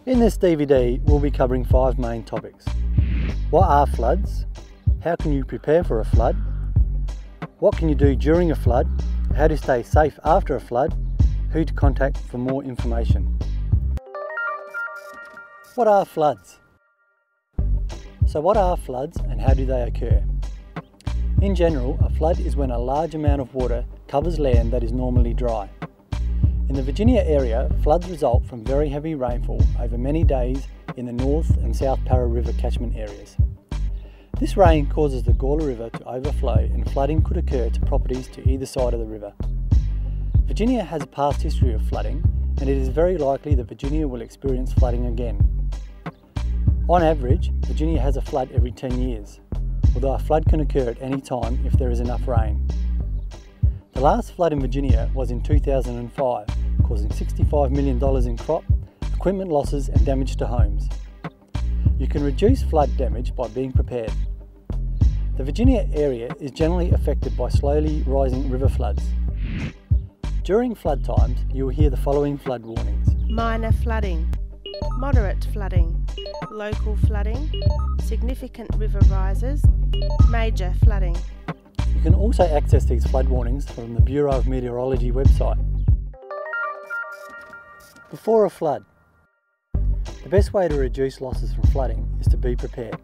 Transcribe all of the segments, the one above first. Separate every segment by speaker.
Speaker 1: In this DVD, we'll be covering 5 main topics. What are floods? How can you prepare for a flood? What can you do during a flood? How to stay safe after a flood? Who to contact for more information. What are floods? So what are floods and how do they occur? In general, a flood is when a large amount of water covers land that is normally dry. In the Virginia area, floods result from very heavy rainfall over many days in the North and South Parra River catchment areas. This rain causes the Gawler River to overflow and flooding could occur to properties to either side of the river. Virginia has a past history of flooding and it is very likely that Virginia will experience flooding again. On average, Virginia has a flood every 10 years, although a flood can occur at any time if there is enough rain. The last flood in Virginia was in 2005, causing $65 million in crop, equipment losses and damage to homes. You can reduce flood damage by being prepared. The Virginia area is generally affected by slowly rising river floods. During flood times, you will hear the following flood warnings.
Speaker 2: Minor flooding, moderate flooding, local flooding, significant river rises, major flooding.
Speaker 1: You can also access these flood warnings from the Bureau of Meteorology website. Before a flood. The best way to reduce losses from flooding is to be prepared.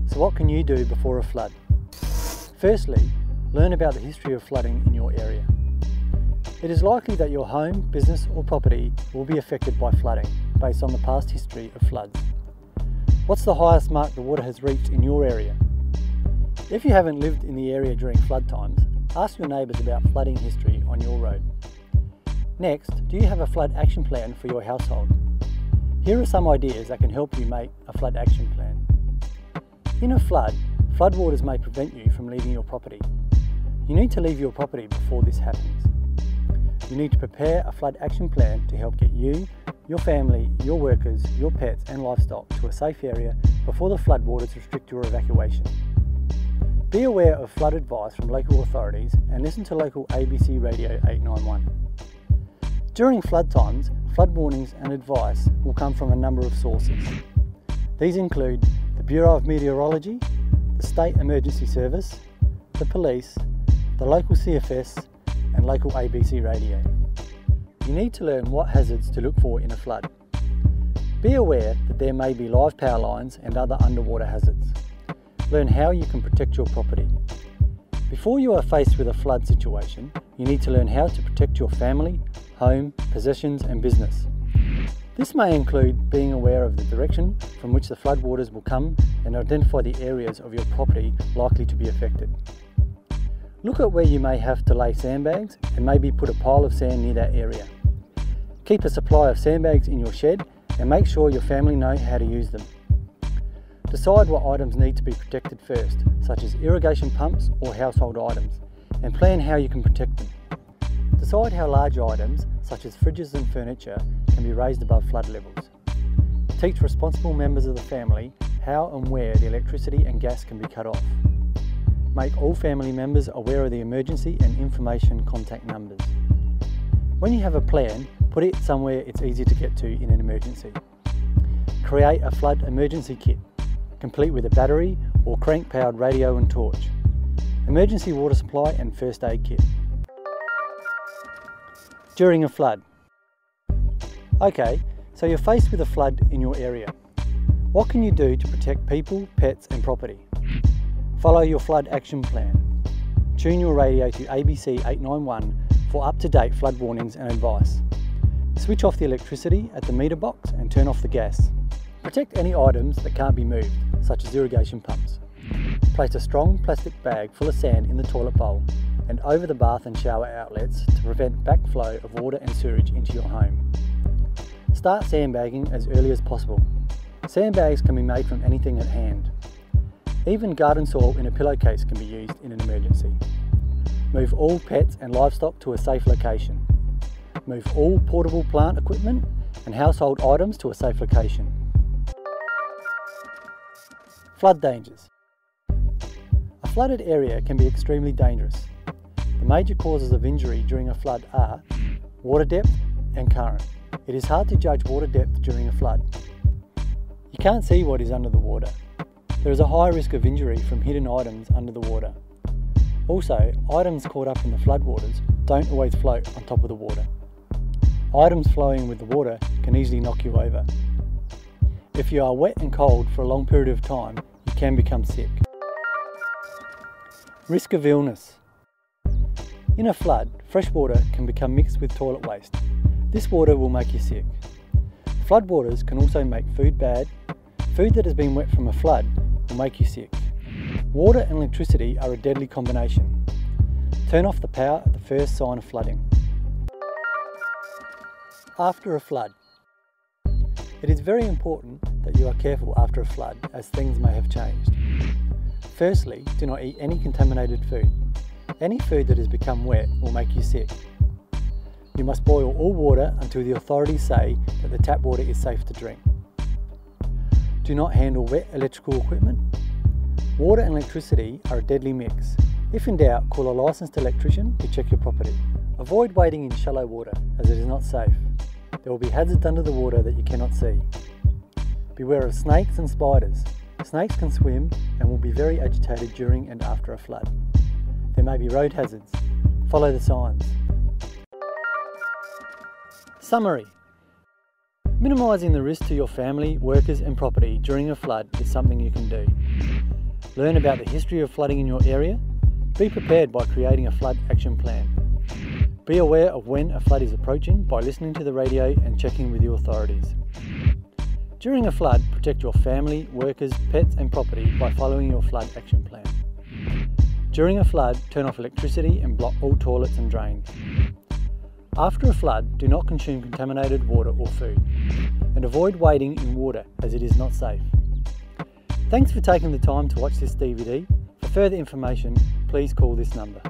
Speaker 1: So what can you do before a flood? Firstly, learn about the history of flooding in your area. It is likely that your home, business or property will be affected by flooding based on the past history of floods. What's the highest mark the water has reached in your area? If you haven't lived in the area during flood times, ask your neighbours about flooding history on your road. Next, do you have a flood action plan for your household? Here are some ideas that can help you make a flood action plan. In a flood, floodwaters may prevent you from leaving your property. You need to leave your property before this happens. You need to prepare a flood action plan to help get you, your family, your workers, your pets and livestock to a safe area before the floodwaters restrict your evacuation. Be aware of flood advice from local authorities and listen to local ABC Radio 891. During flood times, flood warnings and advice will come from a number of sources. These include the Bureau of Meteorology, the State Emergency Service, the police, the local CFS and local ABC Radio. You need to learn what hazards to look for in a flood. Be aware that there may be live power lines and other underwater hazards. Learn how you can protect your property. Before you are faced with a flood situation, you need to learn how to protect your family, home, possessions and business. This may include being aware of the direction from which the floodwaters will come and identify the areas of your property likely to be affected. Look at where you may have to lay sandbags and maybe put a pile of sand near that area. Keep a supply of sandbags in your shed and make sure your family know how to use them. Decide what items need to be protected first, such as irrigation pumps or household items, and plan how you can protect them. Decide how large items, such as fridges and furniture, can be raised above flood levels. Teach responsible members of the family how and where the electricity and gas can be cut off. Make all family members aware of the emergency and information contact numbers. When you have a plan, put it somewhere it's easy to get to in an emergency. Create a flood emergency kit, complete with a battery or crank-powered radio and torch, emergency water supply and first aid kit. During a flood. Okay, so you're faced with a flood in your area. What can you do to protect people, pets and property? Follow your flood action plan. Tune your radio to ABC 891 for up-to-date flood warnings and advice. Switch off the electricity at the meter box and turn off the gas. Protect any items that can't be moved, such as irrigation pumps. Place a strong plastic bag full of sand in the toilet bowl and over the bath and shower outlets to prevent backflow of water and sewage into your home. Start sandbagging as early as possible. Sandbags can be made from anything at hand. Even garden soil in a pillowcase can be used in an emergency. Move all pets and livestock to a safe location. Move all portable plant equipment and household items to a safe location. Flood dangers. A flooded area can be extremely dangerous. The major causes of injury during a flood are water depth and current. It is hard to judge water depth during a flood. You can't see what is under the water. There is a high risk of injury from hidden items under the water. Also, items caught up in the floodwaters don't always float on top of the water. Items flowing with the water can easily knock you over. If you are wet and cold for a long period of time, you can become sick. Risk of illness. In a flood, fresh water can become mixed with toilet waste. This water will make you sick. Floodwaters can also make food bad. Food that has been wet from a flood will make you sick. Water and electricity are a deadly combination. Turn off the power at the first sign of flooding. After a flood. It is very important that you are careful after a flood, as things may have changed. Firstly, do not eat any contaminated food. Any food that has become wet will make you sick. You must boil all water until the authorities say that the tap water is safe to drink. Do not handle wet electrical equipment. Water and electricity are a deadly mix. If in doubt, call a licensed electrician to check your property. Avoid wading in shallow water, as it is not safe. There will be hazards under the water that you cannot see. Beware of snakes and spiders. Snakes can swim and will be very agitated during and after a flood. There may be road hazards. Follow the signs. Summary. Minimising the risk to your family, workers and property during a flood is something you can do. Learn about the history of flooding in your area. Be prepared by creating a flood action plan. Be aware of when a flood is approaching by listening to the radio and checking with your authorities. During a flood, protect your family, workers, pets and property by following your flood action plan. During a flood, turn off electricity and block all toilets and drains. After a flood, do not consume contaminated water or food, and avoid wading in water as it is not safe. Thanks for taking the time to watch this DVD. For further information, please call this number.